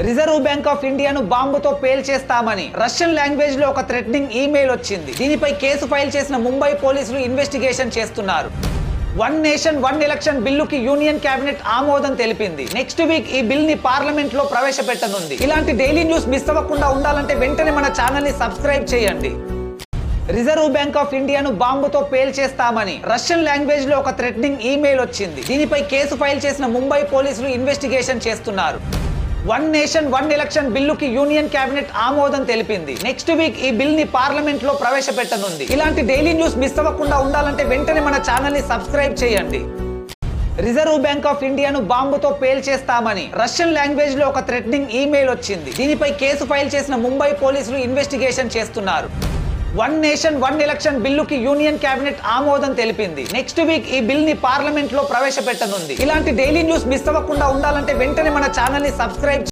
Reserve bank of ఇండియాను బాంబుతో పేల్చేస్తామని Russian language లో ఒక థ్రెటనింగ్ ఈమెయిల్ వచ్చింది. దీనిపై కేసు ఫైల్ చేసిన ముంబై పోలీసులు ఇన్వెస్టిగేషన్ చేస్తున్నారు. వన్ నేషన్ వన్ ఎలక్షన్ బిల్లుకి యూనియన్ కేబినెట్ ఆమోదం తెలిపింది. నెక్స్ట్ వీక్ ఈ బిల్ ని పార్లమెంట్ లో ప్రవేశపెట్టనుంది. ఇలాంటి డైలీ న్యూస్ మిస్ అవ్వకుండా ఉండాలంటే వెంటనే మన ఛానల్ ని సబ్స్క్రైబ్ చేయండి. రిజర్వ్ బ్యాంక్ ఆఫ్ ఇండియాను బాంబుతో పేల్చేస్తామని రష్యన్ లాంగ్వేజ్ లో ఒక థ్రెటనింగ్ ఈమెయిల్ వచ్చింది. దీనిపై కేసు ఫైల్ చేసిన ముంబై పోలీసులు ఇన్వెస్టిగేషన్ చేస్తున్నారు. వన్ నేషన్ వన్ ఎలక్షన్ బిల్లుకి యూనియన్ కేబినెట్ ఆమోదం తెలిపింది. నెక్స్ట్ వీక్ ఈ బిల్ ని పార్లమెంట్ లో ప్రవేశపెట్టనుంది. ఇలాంటి డైలీ న్యూస్ మిస్ అవ్వకుండా ఉండాలంటే వెంటనే మన ఛానల్ ని సబ్స్క్రైబ్ చేయండి. రిజర్వ్ బ్యాంక్ ఆఫ్ ఇండియాను బాంబుతో పేల్చేస్తామని రష్యన్ లాంగ్వేజ్ లో ఒక థ్రెటనింగ్ ఈమెయిల్ వచ్చింది. దీనిపై కేసు ఫైల్ చేసిన ముంబై పోలీసులు ఇన్వెస్టిగేషన్ చేస్తున్నారు. వన్ నేషన్ వన్ ఎలక్షన్ బిల్లుకి యూనియన్ కేబినెట్ ఆమోదం తెలిపింది. నెక్స్ట్ వీక్ ఈ బిల్ ని పార్లమెంట్ లో ప్రవేశపెట్టనుంది. ఇలాంటి డైలీ న్యూస్ మిస్ అవ్వకుండా ఉండాలంటే వెంటనే మన ఛానల్ ని సబ్స్క్రైబ్